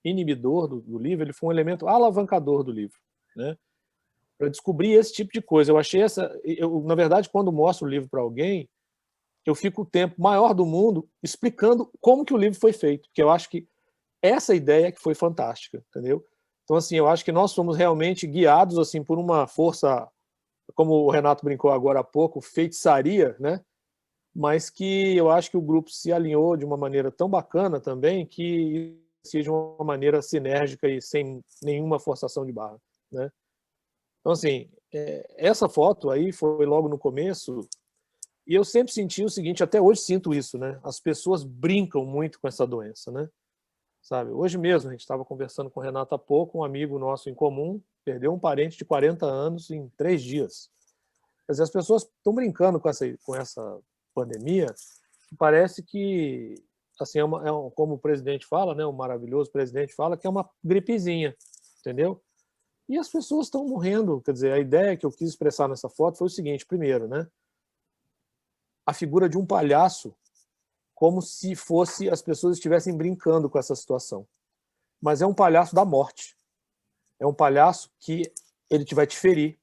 inibidor do livro, ele foi um elemento alavancador do livro, né? Para descobrir esse tipo de coisa. Eu achei na verdade, quando mostro o livro para alguém, eu fico o tempo maior do mundo explicando como que o livro foi feito, porque eu acho que essa ideia que foi fantástica, entendeu? Então, assim, eu acho que nós fomos realmente guiados, assim, por uma força, como o Renato brincou agora há pouco, feitiçaria, né? Mas que eu acho que o grupo se alinhou de uma maneira tão bacana também, que seja uma maneira sinérgica e sem nenhuma forçação de barra, né? Então, assim, essa foto aí foi logo no começo, e eu sempre senti o seguinte, até hoje sinto isso, né? As pessoas brincam muito com essa doença, né? Sabe? Hoje mesmo, a gente estava conversando com o Renato há pouco, um amigo nosso em comum, perdeu um parente de 40 anos em 3 dias. Quer dizer, as pessoas estão brincando com essa pandemia, parece que, assim, como o presidente fala, né, o maravilhoso presidente fala, que é uma gripezinha, entendeu? E as pessoas estão morrendo. Quer dizer, a ideia que eu quis expressar nessa foto foi o seguinte, primeiro, né, a figura de um palhaço, como se fosse as pessoas estivessem brincando com essa situação. Mas é um palhaço da morte. É um palhaço que ele vai te ferir.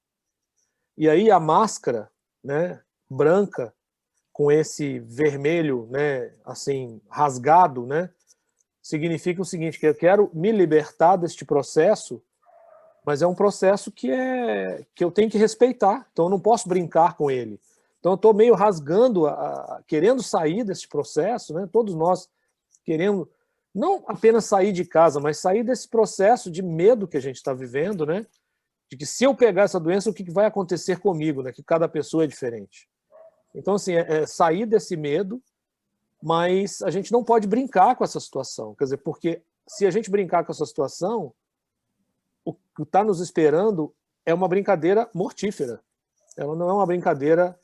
E aí a máscara, né, branca, com esse vermelho, né, assim, rasgado, né, significa o seguinte, que eu quero me libertar deste processo, mas é um processo que eu tenho que respeitar, então eu não posso brincar com ele. Então eu estou meio rasgando, querendo sair desse processo, né, todos nós querendo não apenas sair de casa, mas sair desse processo de medo que a gente está vivendo, né, de que se eu pegar essa doença, o que vai acontecer comigo, né, que cada pessoa é diferente. Então, assim, sair desse medo, mas a gente não pode brincar com essa situação. Quer dizer, porque se a gente brincar com essa situação, o que está nos esperando é uma brincadeira mortífera. Ela não é uma brincadeira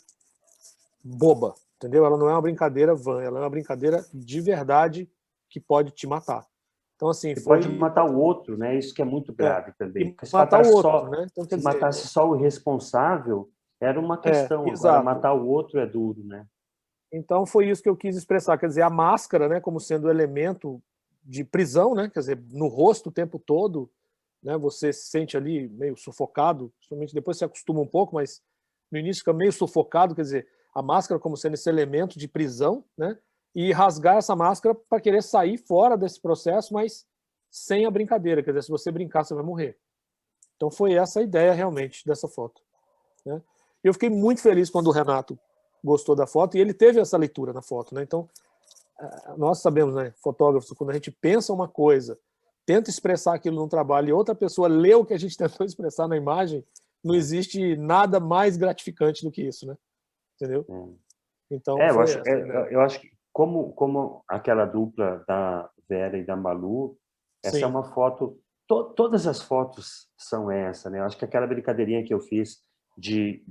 boba, entendeu? Ela não é uma brincadeira vã, ela é uma brincadeira de verdade que pode te matar. Então, assim, Você pode matar o outro, né? Isso que é muito grave também. E Porque matar o outro, né? Então, quer se dizer, matasse só o responsável, era uma questão. Agora, exato. matar o outro é duro, né? Então foi isso que eu quis expressar, quer dizer, a máscara, né, como sendo elemento de prisão, né, quer dizer, no rosto o tempo todo, né, você se sente ali meio sufocado, principalmente depois se acostuma um pouco, mas no início fica meio sufocado, quer dizer, a máscara como sendo esse elemento de prisão, né, e rasgar essa máscara para querer sair fora desse processo, mas sem a brincadeira, quer dizer, se você brincar você vai morrer. Então foi essa a ideia realmente dessa foto, né? E eu fiquei muito feliz quando o Renato gostou da foto e ele teve essa leitura na foto, né? Então, nós sabemos, né, fotógrafos, quando a gente pensa uma coisa, tenta expressar aquilo num trabalho e outra pessoa lê o que a gente tentou expressar na imagem, não existe nada mais gratificante do que isso, né? Entendeu? Então, Eu foi acho, essa a ideia. eu acho que como aquela dupla da Vera e da Malu, essa é Sim. uma foto. Todas as fotos são essa, né? Eu acho que aquela brincadeirinha que eu fiz de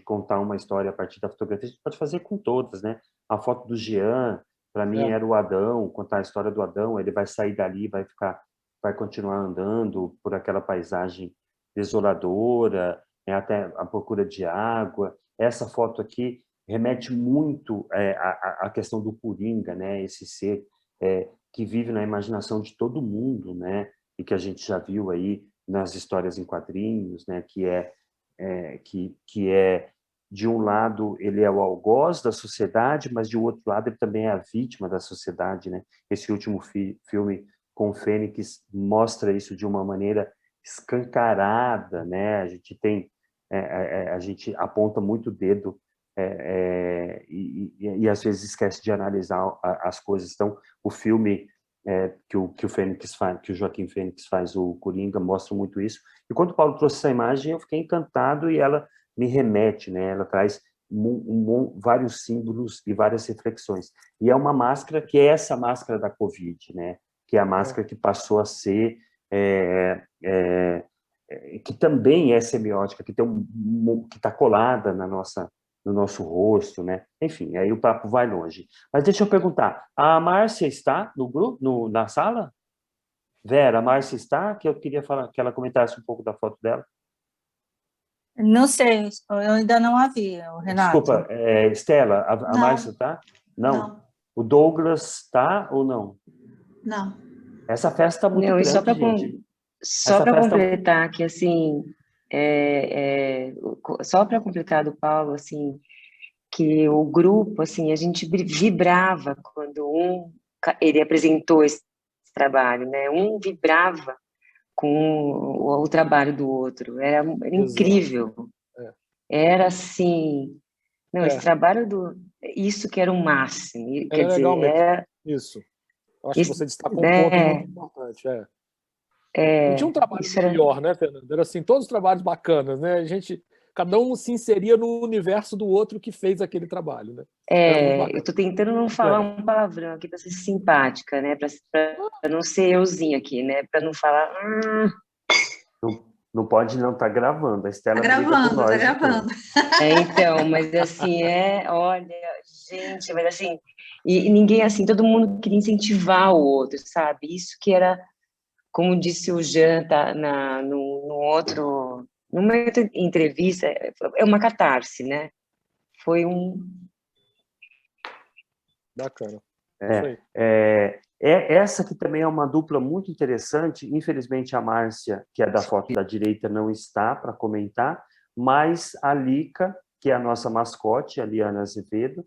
contar uma história a partir da fotografia, a gente pode fazer com todas, né? A foto do Jean, para mim, era o Adão, contar a história do Adão. Ele vai sair dali, vai continuar andando por aquela paisagem desoladora, né? Até a procura de água. Essa foto aqui remete muito à questão do Coringa, né? Esse ser que vive na imaginação de todo mundo, né? E que a gente já viu aí nas histórias em quadrinhos, né? Que é de um lado ele é o algoz da sociedade, mas de outro lado ele também é a vítima da sociedade, né? Esse último filme com o Fênix mostra isso de uma maneira escancarada, né? A gente aponta muito o dedo e às vezes esquece de analisar as coisas. Então, o filme que o Fênix faz, que o Joaquim Fênix faz, o Coringa, mostra muito isso. E quando o Paulo trouxe essa imagem, eu fiquei encantado e ela me remete, né? Ela traz vários símbolos e várias reflexões. E é uma máscara que é essa máscara da Covid, né? Que é a máscara que passou a ser que também é semiótica, que está colada no nosso rosto, né? Enfim, aí o papo vai longe. Mas deixa eu perguntar, a Márcia está no grupo, na sala? Vera, a Márcia está? Que eu queria falar que ela comentasse um pouco da foto dela. Não sei, eu ainda não a vi, o Renato. Desculpa, Estela, a Márcia está? Não. Não. O Douglas está ou não? Não. Essa festa está muito Não, e grande, gente. só Essa para festa... completar, que assim, só para completar do Paulo, assim, que o grupo, assim, a gente vibrava quando ele apresentou esse trabalho, né? Um vibrava com o trabalho do outro, era incrível. É. Era assim, não, esse trabalho isso que era o máximo, quer dizer, legal mesmo. Isso. Eu acho que você destacou um ponto muito importante. Não tinha um trabalho melhor, né, Fernando? Era assim, todos os trabalhos bacanas, né? Cada um se inseria no universo do outro que fez aquele trabalho, né? Eu estou tentando não falar um palavrão aqui para ser simpática, né? Para não ser euzinho aqui, né? Para não falar. Não pode não, tá gravando. A Estela tá gravando, nós, tá gravando. Então, mas assim, olha, gente, mas assim, e ninguém assim, todo mundo queria incentivar o outro, sabe? Isso que era, como disse o Jean, tá, numa entrevista, é uma catarse, né? Foi Bacana. Essa que também é uma dupla muito interessante. Infelizmente, a Márcia, que é da foto da direita, não está para comentar, mas a Lica, que é a nossa mascote, a Liana Azevedo,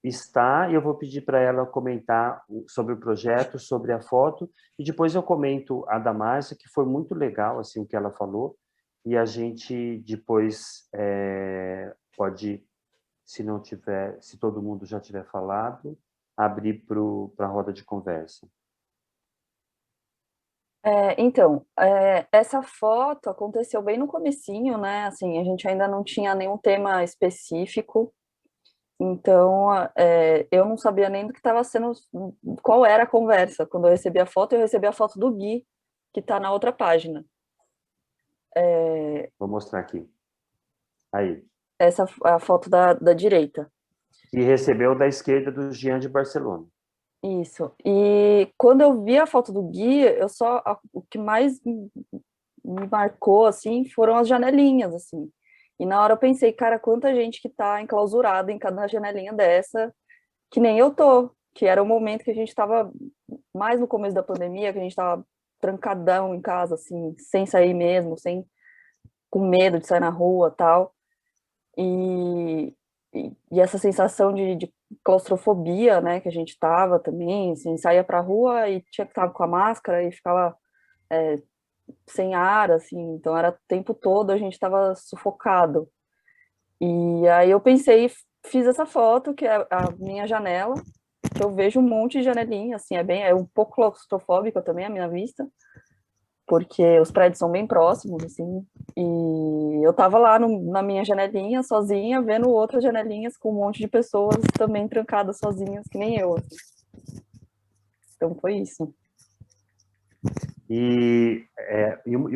está, e eu vou pedir para ela comentar sobre o projeto, sobre a foto, e depois eu comento a da Márcia, que foi muito legal assim, o que ela falou, e a gente depois pode, se todo mundo já tiver falado, abrir para a roda de conversa. Então, essa foto aconteceu bem no comecinho, né? Assim, a gente ainda não tinha nenhum tema específico, então eu não sabia nem do que estava sendo, qual era a conversa. Quando eu recebi a foto do Gui, que está na outra página. Vou mostrar aqui. Aí. Essa é a foto da direita. E recebeu da esquerda do Jean de Barcelona. Isso. E quando eu vi a foto do Gui, o que mais me marcou, assim, foram as janelinhas, assim. E na hora eu pensei, cara, quanta gente que tá enclausurada em cada janelinha dessa, que nem eu tô, que era o momento que a gente tava mais no começo da pandemia, que a gente tava trancadão em casa, assim, sem sair mesmo, com medo de sair na rua, tal. E essa sensação de claustrofobia, né, que a gente tava também, assim, saía pra rua e tinha que estar com a máscara e ficava sem ar, assim, então era o tempo todo a gente tava sufocado. E aí eu pensei, fiz essa foto, que é a minha janela, que eu vejo um monte de janelinha, assim, é um pouco claustrofóbica também a minha vista, porque os prédios são bem próximos, assim, e eu tava lá na minha janelinha, sozinha, vendo outras janelinhas com um monte de pessoas também trancadas sozinhas, que nem eu, assim. Então foi isso. E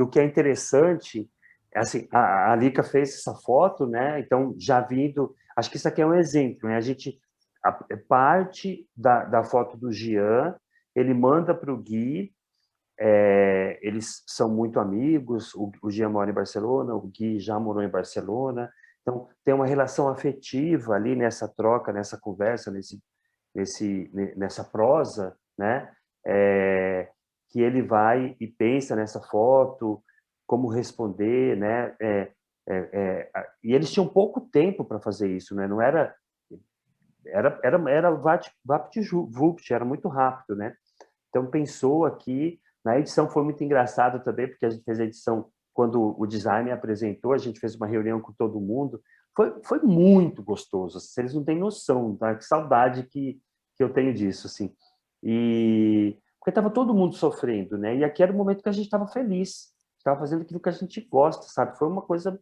o que é interessante, assim, a Lica fez essa foto, né? Então, já vindo... Acho que isso aqui é um exemplo, né? Parte da foto do Jean, ele manda para o Gui, eles são muito amigos, o Jean mora em Barcelona, o Gui já morou em Barcelona, então tem uma relação afetiva ali nessa troca, nessa conversa, nessa prosa, né? Que ele vai e pensa nessa foto, como responder, né? E eles tinham pouco tempo para fazer isso, né? Não era vapt-vupt, era muito rápido, né? Então pensou aqui, na edição foi muito engraçado também, porque a gente fez a edição quando o designer apresentou, a gente fez uma reunião com todo mundo, foi muito gostoso, vocês não têm noção, tá? Que saudade que eu tenho disso, assim. Porque estava todo mundo sofrendo, né? E aqui era o momento que a gente estava feliz, estava fazendo aquilo que a gente gosta, sabe? Foi uma coisa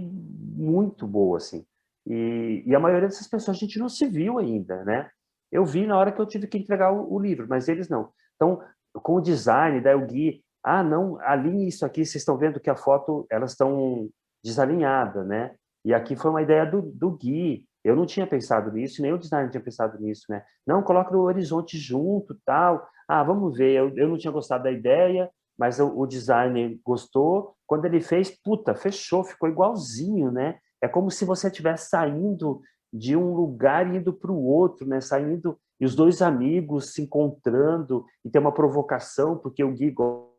muito boa, assim. E a maioria dessas pessoas a gente não se viu ainda, né? Eu vi na hora que eu tive que entregar o livro, mas eles não. Então, com o design, daí o Gui, não, alinhe isso aqui, vocês estão vendo que a foto, elas estão desalinhadas, né? E aqui foi uma ideia do Gui. Eu não tinha pensado nisso, nem o designer tinha pensado nisso, né? Não, coloca no horizonte junto, tal. Vamos ver, eu não tinha gostado da ideia, mas o designer gostou. Quando ele fez, puta, fechou, ficou igualzinho, né? É como se você estivesse saindo de um lugar e indo para o outro, né? Saindo e os dois amigos se encontrando, e tem uma provocação, porque o Gui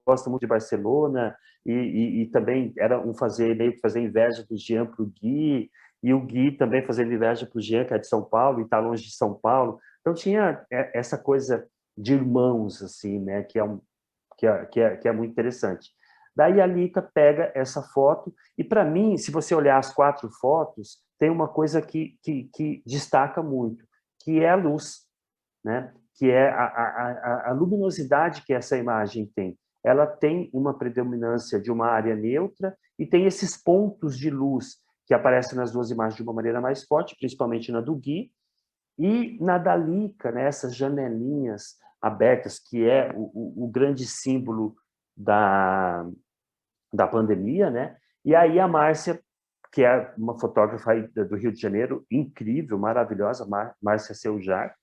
gosta muito de Barcelona, e também era meio que fazer inveja do Jean para o Gui, e o Gui também fazendo inveja para o Jean, que é de São Paulo, e está longe de São Paulo. Então tinha essa coisa de irmãos, assim, né, que é muito interessante. Daí a Lica pega essa foto, e para mim, se você olhar as 4 fotos, tem uma coisa que destaca muito, que é a luz, né? Que é a luminosidade que essa imagem tem. Ela tem uma predominância de uma área neutra e tem esses pontos de luz que aparecem nas 2 imagens de uma maneira mais forte, principalmente na do Gui, e na da Lica, né? Essas janelinhas abertas, que é o grande símbolo da pandemia, né? E aí a Márcia, que é uma fotógrafa do Rio de Janeiro, incrível, maravilhosa, Márcia Seujar,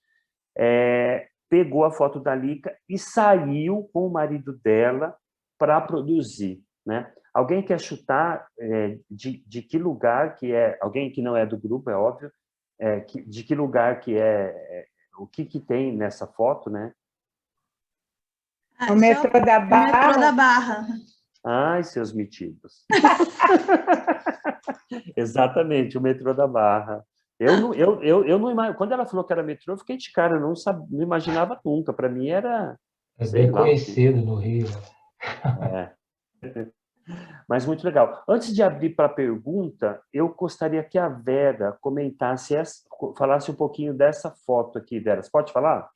pegou a foto da Lica e saiu com o marido dela para produzir, né? Alguém quer chutar de que lugar que é, alguém que não é do grupo, é óbvio, de que lugar que o que tem nessa foto, né? O metrô da Barra. O metrô da Barra. Ai, seus metidos. Exatamente, o metrô da Barra. Eu não imagino. Quando ela falou que era metrô, eu fiquei de cara, eu não imaginava nunca. Para mim era. É bem conhecido no Rio. Mas muito legal. Antes de abrir para a pergunta, eu gostaria que a Vera comentasse, falasse um pouquinho dessa foto aqui delas. Pode falar?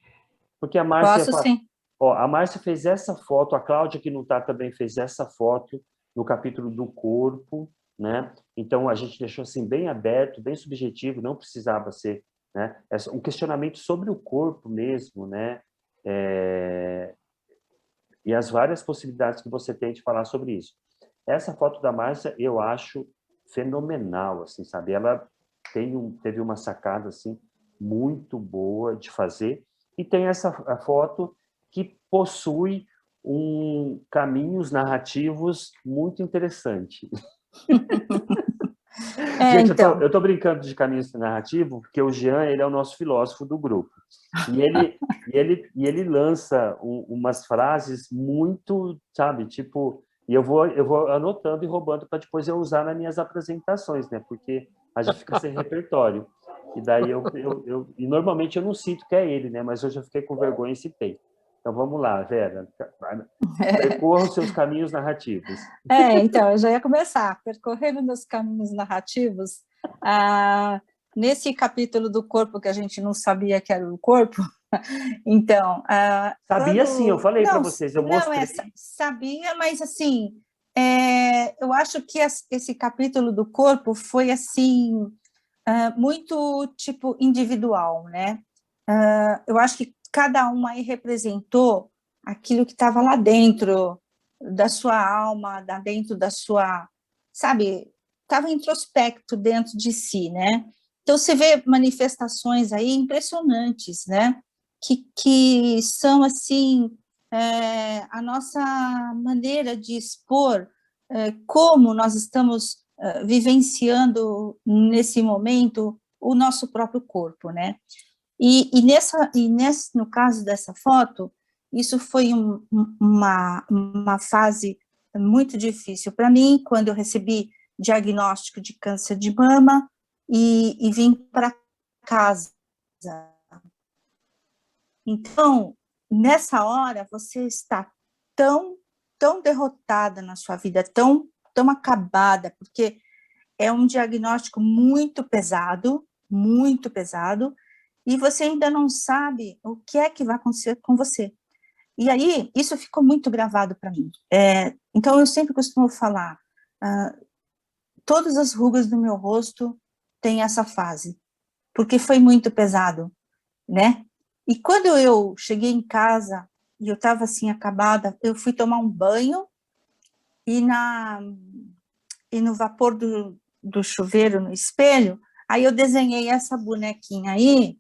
Porque a Márcia. Posso, sim. A Márcia fez essa foto, a Cláudia, que não está, também fez essa foto no capítulo do corpo, né? Então, a gente deixou assim bem aberto, bem subjetivo, não precisava ser, né? Um questionamento sobre o corpo mesmo, né? E as várias possibilidades que você tem de falar sobre isso. Essa foto da Márcia, eu acho fenomenal, assim, sabe? Ela teve uma sacada, assim, muito boa de fazer, e tem essa foto que possui caminhos narrativos muito interessante. Gente, então. eu estou brincando de caminhos narrativos porque o Jean, ele é o nosso filósofo do grupo. E ele lança umas frases muito, sabe, tipo... E eu vou anotando e roubando para depois eu usar nas minhas apresentações, né? Porque a gente fica sem repertório. E daí e normalmente eu não cito que é ele, né? Mas eu já fiquei com vergonha e citei. Então vamos lá, Vera. Percorra os seus caminhos narrativos. Então, eu já ia começar. Percorrendo meus caminhos narrativos, nesse capítulo do corpo que a gente não sabia que era o corpo, então... Sabia sim, eu falei para vocês, eu mostrei. Sabia, mas assim, eu acho que esse capítulo do corpo foi assim, muito tipo individual, né? Eu acho que cada um aí representou aquilo que estava lá dentro da sua alma, dentro da sua, sabe, estava introspecto dentro de si, né? Então, você vê manifestações aí impressionantes, né? Que são, assim, a nossa maneira de expor como nós estamos vivenciando nesse momento o nosso próprio corpo, né? E no caso dessa foto, isso foi uma fase muito difícil para mim, quando eu recebi diagnóstico de câncer de mama e vim para casa. Então, nessa hora, você está tão derrotada na sua vida, tão acabada, porque é um diagnóstico muito pesado, e você ainda não sabe o que é que vai acontecer com você. E aí, isso ficou muito gravado para mim. Então, eu sempre costumo falar, todas as rugas do meu rosto têm essa fase, porque foi muito pesado, né? E quando eu cheguei em casa, e eu estava assim, acabada, eu fui tomar um banho, e no vapor do chuveiro, no espelho, aí eu desenhei essa bonequinha aí,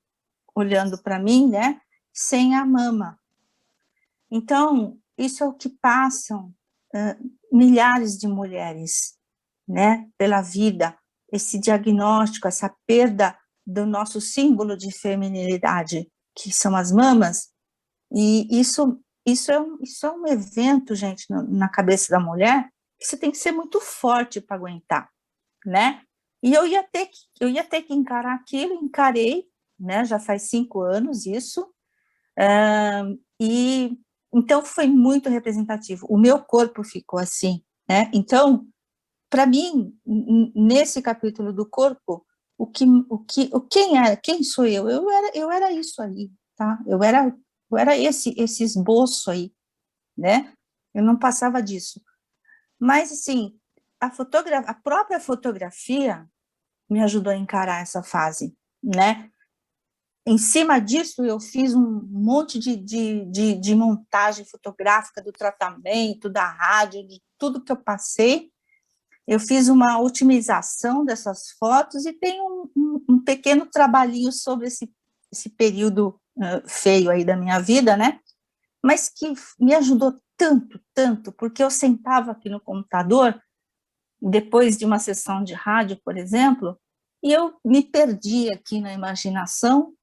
olhando para mim, né, sem a mama. Então, isso é o que passam milhares de mulheres, né, pela vida, esse diagnóstico, essa perda do nosso símbolo de feminilidade, que são as mamas, e isso é um evento, gente, na cabeça da mulher, que você tem que ser muito forte para aguentar, né? E eu ia ter que encarar aquilo, encarei, né? Já faz 5 anos isso, e então foi muito representativo. O meu corpo ficou assim, né? Então, para mim, nesse capítulo do corpo, quem sou eu? Eu era isso aí, tá? Eu era esse esboço aí, né? Eu não passava disso. Mas, assim, a própria fotografia me ajudou a encarar essa fase, né? Em cima disso, eu fiz um monte de montagem fotográfica do tratamento, da rádio, de tudo que eu passei. Eu fiz uma otimização dessas fotos e tem um pequeno trabalhinho sobre esse período feio aí da minha vida, né? Mas que me ajudou tanto, tanto, porque eu sentava aqui no computador, depois de uma sessão de rádio, por exemplo, e eu me perdia aqui na imaginação,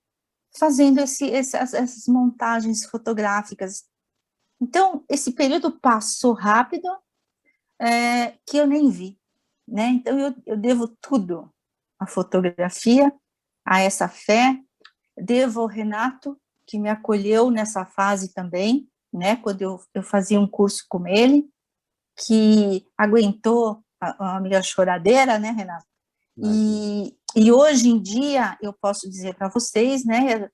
fazendo essas montagens fotográficas. Então, esse período passou rápido, que eu nem vi, né? Então, eu devo tudo à fotografia, a essa fé, devo ao Renato, que me acolheu nessa fase também, né? Quando eu fazia um curso com ele, que aguentou a minha choradeira, né, Renato? E hoje em dia, eu posso dizer para vocês, né, eu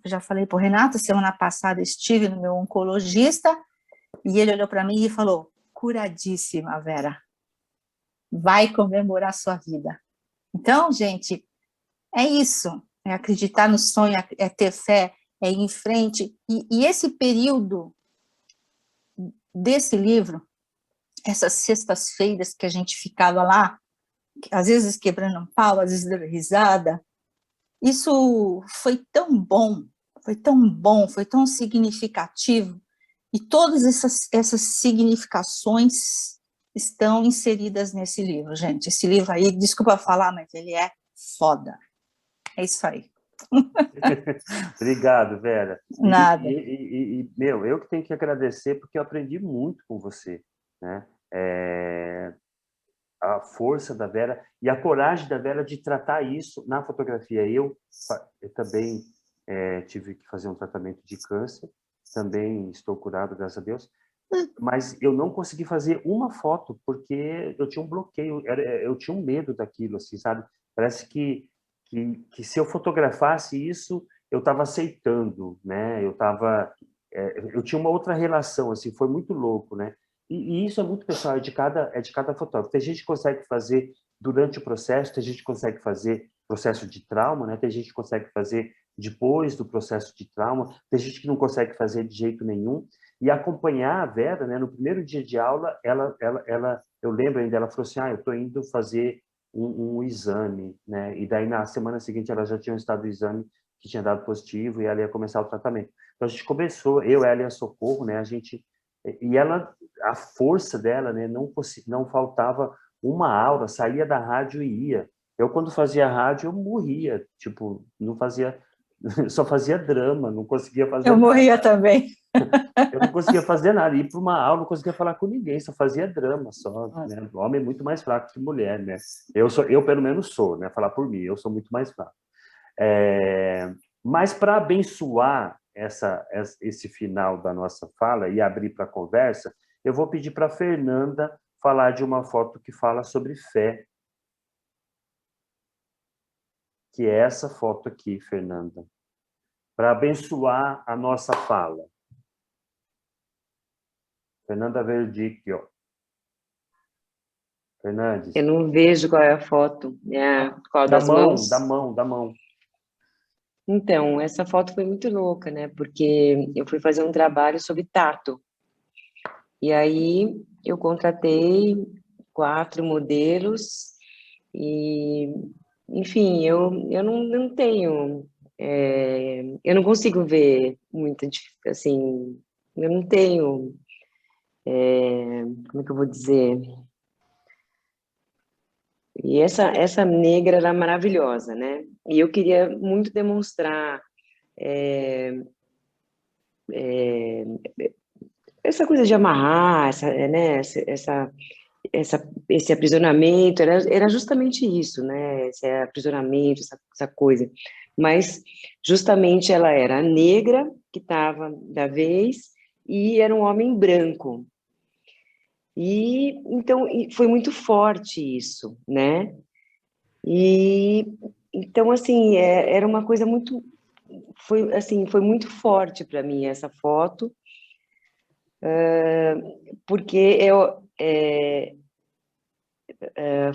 já falei para o Renato, semana passada estive no meu oncologista, e ele olhou para mim e falou, curadíssima, Vera, vai comemorar sua vida. Então, gente, é isso, é acreditar no sonho, é ter fé, é ir em frente, e esse período desse livro, essas sextas-feiras que a gente ficava lá, às vezes quebrando um pau, às vezes dando risada, isso foi tão bom, foi tão significativo, e todas essas significações estão inseridas nesse livro, gente. Esse livro aí, desculpa falar, mas ele é foda. É isso aí. Obrigado, Vera. Nada. Meu, eu que tenho que agradecer, porque eu aprendi muito com você, né? A força da Vera e a coragem da Vera de tratar isso na fotografia. Eu também tive que fazer um tratamento de câncer, também estou curado, graças a Deus, mas eu não consegui fazer uma foto porque eu tinha um bloqueio, eu tinha um medo daquilo, assim, sabe? Parece que se eu fotografasse isso, eu estava aceitando, né? Eu tinha uma outra relação, assim, foi muito louco, né? E isso é muito pessoal, é de cada fotógrafo. Tem gente que consegue fazer durante o processo, tem gente que consegue fazer processo de trauma, né? Tem gente que consegue fazer depois do processo de trauma, tem gente que não consegue fazer de jeito nenhum. E acompanhar a Vera, né? No primeiro dia de aula, eu lembro ainda, ela falou assim, eu estou indo fazer um exame, né? E daí na semana seguinte ela já tinha um estado do exame que tinha dado positivo e ela ia começar o tratamento. Então a gente começou, eu, ela e a Socorro, né? E ela, a força dela, né? Não faltava uma aula, saía da rádio e ia. Eu quando fazia rádio eu morria, tipo, não fazia, só fazia drama, não conseguia fazer Eu nada. morria também. Eu não conseguia fazer nada, ir para uma aula, não conseguia falar com ninguém, só fazia drama, só, né? O homem é muito mais fraco que mulher, né? Eu pelo menos sou, né? Falar por mim, eu sou muito mais fraco. Mas para abençoar esse final da nossa fala e abrir para a conversa, eu vou pedir para a Fernanda falar de uma foto que fala sobre fé, que é essa foto aqui, Fernanda, para abençoar a nossa fala. Fernanda Verdicchio. Fernandes. Eu não vejo qual é a foto. Qual das mãos? Da mão. Então, essa foto foi muito louca, né? Porque eu fui fazer um trabalho sobre tato. E aí eu contratei 4 modelos e, enfim, eu não tenho... eu não consigo ver muito, assim... Eu não tenho... como é que eu vou dizer? E essa negra era maravilhosa, né? E eu queria muito demonstrar essa coisa de amarrar, né, esse aprisionamento, era justamente isso, né, esse aprisionamento, essa coisa. Mas, justamente, ela era a negra, que estava da vez, e era um homem branco. E, então, foi muito forte isso, né? E, então, assim, era uma coisa muito... foi muito forte para mim essa foto, porque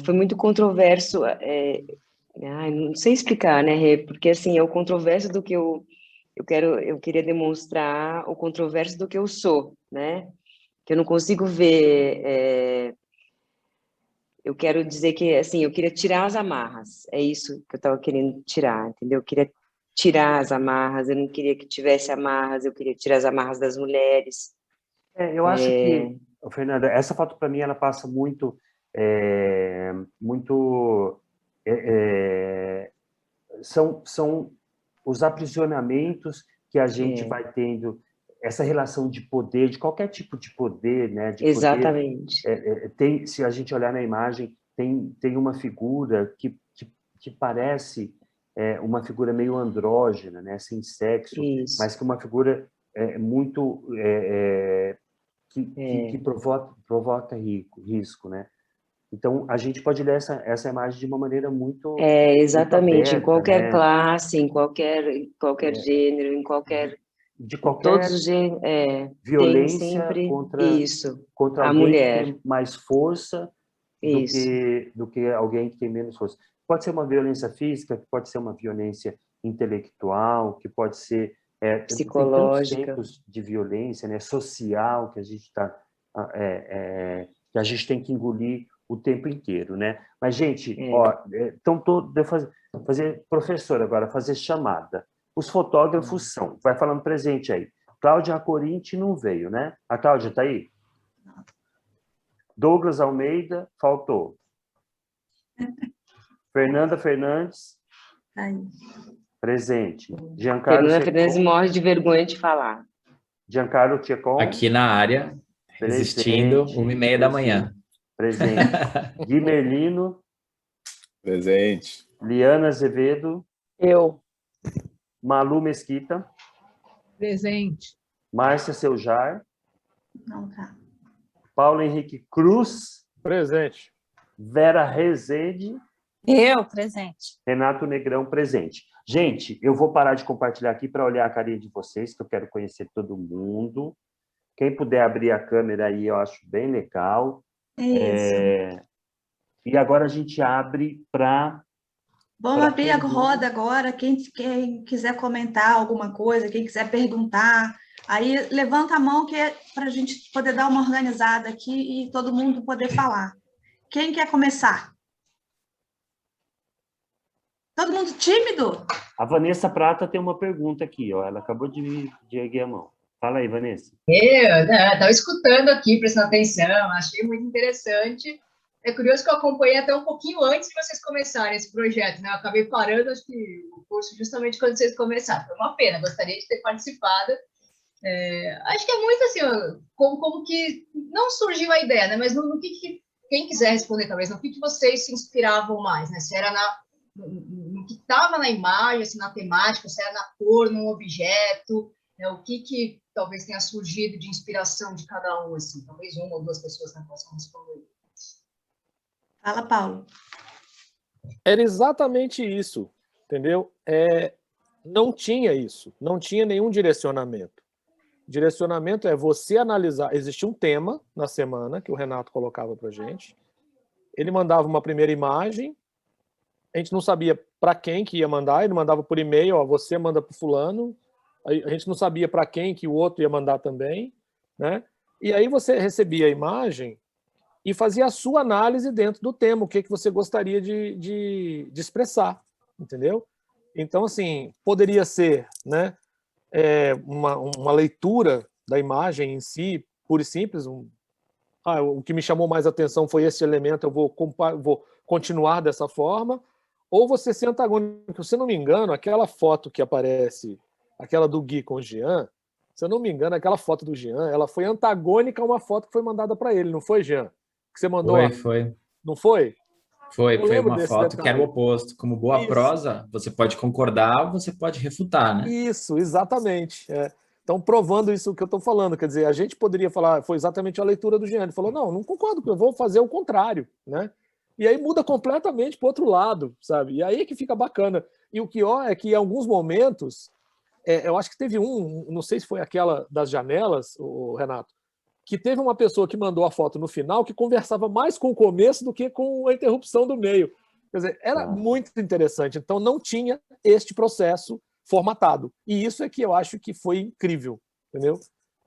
foi muito controverso, não sei explicar, né, Rê? Porque, assim, é o controverso do que eu queria demonstrar, o controverso do que eu sou, né? Que eu não consigo ver... eu quero dizer que, assim, eu queria tirar as amarras, é isso que eu estava querendo tirar, entendeu? Eu queria tirar as amarras, eu não queria que tivesse amarras, eu queria tirar as amarras das mulheres. Eu acho que, Fernanda, essa foto para mim ela passa muito, são os aprisionamentos que a gente vai tendo, essa relação de poder, de qualquer tipo de poder, né? De Exatamente. Poder, se a gente olhar na imagem, tem uma figura que parece uma figura meio andrógena, né? Sem sexo, Isso. mas que uma figura muito que provoca risco, né? Então, a gente pode ler essa imagem de uma maneira muito exatamente, muito aberta, em qualquer né? classe, em qualquer gênero, em qualquer... De qualquer todos os gêneros, tem violência sempre contra a alguém mulher. que tem mais força do que alguém que tem menos força. Pode ser uma violência física, pode ser uma violência intelectual, que pode ser... psicológica. Tem tantos tipos de violência, né? Social, que a gente que a gente tem que engolir o tempo inteiro, né? Mas, gente, então fazer professor agora, fazer chamada. Os fotógrafos são, vai falando presente aí. Cláudia Corinti não veio, né? A Cláudia está aí? Douglas Almeida, faltou. Fernanda Fernandes, presente. Fernanda Fernandes morre de vergonha de falar. Giancarlo Tchekon. Aqui na área, resistindo, 1h30 da manhã. Presente. Gui Merlino. Presente. Liana Azevedo. Eu. Malu Mesquita. Presente. Márcia Seljar. Não tá. Paulo Henrique Cruz. Presente. Vera Rezende. Eu, presente. Renato Negrão, presente. Gente, eu vou parar de compartilhar aqui para olhar a carinha de vocês, que eu quero conhecer todo mundo. Quem puder abrir a câmera aí, eu acho bem legal. Isso. E agora a gente abre para... Vamos abrir a roda agora. Quem quiser comentar alguma coisa, quem quiser perguntar, aí levanta a mão que é para a gente poder dar uma organizada aqui e todo mundo poder falar. Quem quer começar? Todo mundo tímido? A Vanessa Prata tem uma pergunta aqui, ó. Ela acabou de erguer a mão. Fala aí, Vanessa. Eu estava escutando aqui, prestando atenção, achei muito interessante. É curioso que eu acompanhei até um pouquinho antes de vocês começarem esse projeto, né? Eu acabei parando, acho que o curso justamente quando vocês começaram. Foi uma pena, gostaria de ter participado. Acho que é muito assim, como que não surgiu a ideia, né? Mas no que quem quiser responder, talvez, no que vocês se inspiravam mais, né? Se era no que estava na imagem, se na temática, se era na cor, num objeto, né? O que talvez tenha surgido de inspiração de cada um, assim, talvez uma ou duas pessoas não possam responder. Fala, Paulo. Era exatamente isso, entendeu? Não tinha isso, não tinha nenhum direcionamento. Direcionamento é você analisar. Existia um tema na semana que o Renato colocava para a gente. Ele mandava uma primeira imagem, a gente não sabia para quem que ia mandar, ele mandava por e-mail, ó, você manda para o fulano, a gente não sabia para quem que o outro ia mandar também, né? E aí você recebia a imagem e fazia a sua análise dentro do tema, o que você gostaria de expressar, entendeu? Então, assim, poderia ser, né, uma leitura da imagem em si, pura e simples, o que me chamou mais atenção foi esse elemento, eu vou continuar dessa forma, ou você ser antagônico. Se eu não me engano, aquela foto que aparece aquela do Gui com o Jean, se eu não me engano, aquela foto do Jean, ela foi antagônica a uma foto que foi mandada para ele, não foi, Jean? Que você mandou? Foi. Não foi? Foi uma foto que era o oposto. Como boa prosa, você pode concordar, você pode refutar, né? Isso, exatamente. Então, provando isso que eu estou falando, quer dizer, a gente poderia falar, foi exatamente a leitura do Jean, ele falou, não concordo, eu vou fazer o contrário, né? E aí muda completamente para o outro lado, sabe? E aí que fica bacana. E o pior é que em alguns momentos, eu acho que teve não sei se foi aquela das janelas, o Renato, que teve uma pessoa que mandou a foto no final que conversava mais com o começo do que com a interrupção do meio. Quer dizer, era muito interessante. Então, não tinha este processo formatado. E isso é que eu acho que foi incrível, entendeu?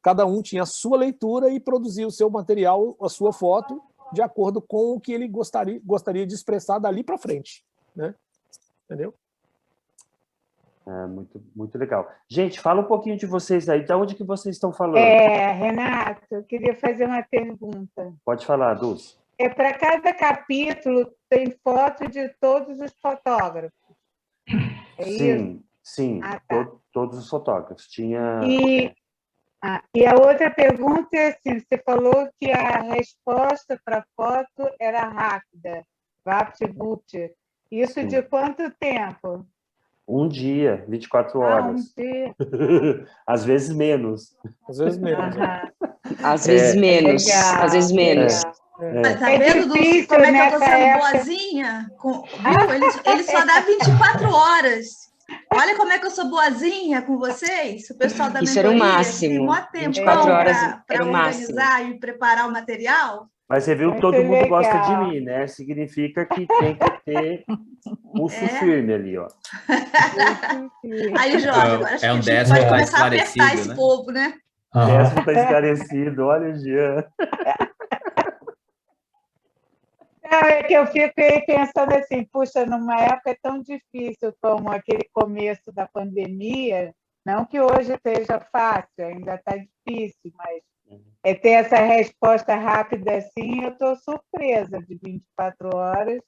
Cada um tinha a sua leitura e produzia o seu material, a sua foto, de acordo com o que ele gostaria de expressar dali para frente, né? Entendeu? Muito, muito legal. Gente, fala um pouquinho de vocês aí. De onde que vocês estão falando? Renato, eu queria fazer uma pergunta. Pode falar, Dulce. Para cada capítulo tem foto de todos os fotógrafos. Sim, isso? Sim. Tá. Todos os fotógrafos. Tinha... E a outra pergunta é assim, você falou que a resposta para a foto era rápida, VaptVupt. Isso Sim. de quanto tempo? Um dia, 24 horas. Um dia. Às vezes menos. Às vezes menos. Às vezes menos. Legal, às vezes menos. Mas tá vendo, Dulce, como é que eu tô sendo boazinha? Viu? Ele só dá 24 horas. Olha como é que eu sou boazinha com vocês. O pessoal da Isso era o máximo. Tem mó tempo 24 horas para organizar e preparar o material. Mas você viu que todo mundo gosta de mim, né? Significa que tem que ter pulso firme ali, ó. Aí, Jorge, agora acho que a gente pode começar a apertar esse povo, né? O décimo está esclarecido. Olha o Jean. É que eu fico aí pensando assim, puxa, numa época tão difícil como aquele começo da pandemia, não que hoje seja fácil, ainda está difícil, mas ter essa resposta rápida assim, eu estou surpresa de 24 horas.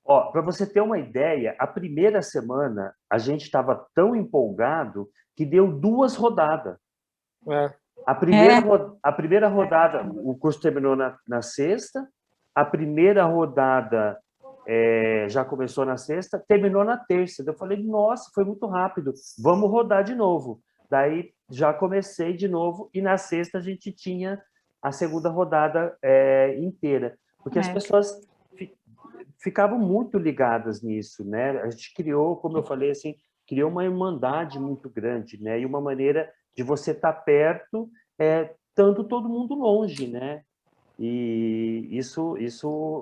Para você ter uma ideia, a primeira semana a gente estava tão empolgado que deu 2 rodadas. A primeira rodada, o curso terminou na sexta, a primeira rodada já começou na sexta, terminou na terça. Eu falei, nossa, foi muito rápido, vamos rodar de novo. Daí já comecei de novo e na sexta a gente tinha a segunda rodada inteira, porque as pessoas ficavam muito ligadas nisso, né? A gente criou, como eu falei, assim, criou uma irmandade muito grande, né? E uma maneira de você estar perto, estando todo mundo longe, né? E isso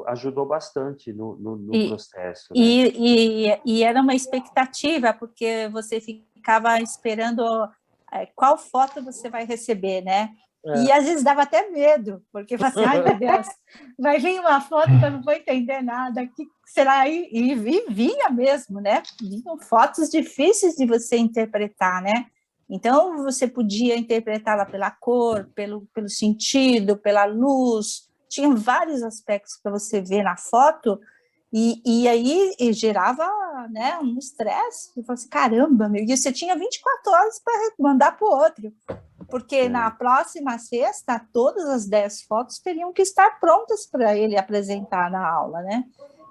ajudou bastante no processo. Né? E era uma expectativa, porque você ficava esperando qual foto você vai receber, né? E às vezes dava até medo, porque você, ai meu Deus, vai vir uma foto que eu não vou entender nada, o que será? E vinha mesmo, né? Vinham fotos difíceis de você interpretar, né? Então, você podia interpretá-la pela cor, pelo sentido, pela luz, tinha vários aspectos para você ver na foto, e aí gerava, né, um estresse. Você falava assim, caramba, meu, e você tinha 24 horas para mandar para o outro, porque na próxima sexta, todas as 10 fotos teriam que estar prontas para ele apresentar na aula, né?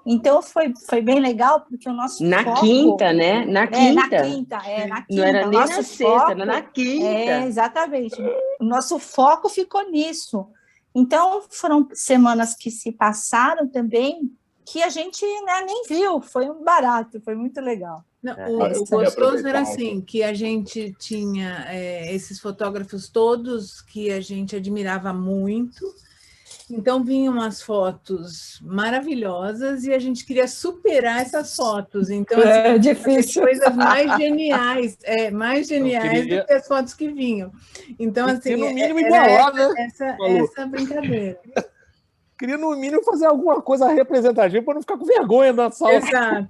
Então, foi bem legal, porque o nosso foco... Quinta, né? Na quinta. Na quinta. Não era nem na sexta, era na quinta. Exatamente. O nosso foco ficou nisso. Então, foram semanas que se passaram também, que a gente, né, nem viu. Foi um barato, foi muito legal. Não, o gostoso era assim, que a gente tinha esses fotógrafos todos que a gente admirava muito. Então, vinham umas fotos maravilhosas e a gente queria superar essas fotos. Então, assim, difícil. Coisas mais geniais, do que as fotos que vinham. Então, assim, no mínimo igualar, né? Essa brincadeira. Queria, no mínimo, fazer alguma coisa representativa para não ficar com vergonha na sala. Exato.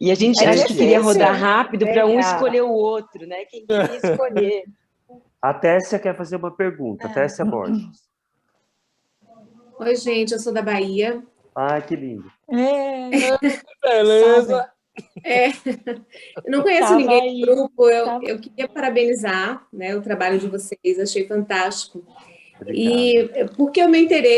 E a gente acho que queria rodar rápido para um escolher o outro, né? Quem queria escolher. A Tessia quer fazer uma pergunta. Tessia Borges. Oi, gente, eu sou da Bahia. Ai, que lindo. Beleza. Eu não conheço ninguém do grupo, eu queria parabenizar, né, o trabalho de vocês, achei fantástico. Obrigado. E porque o meu interesse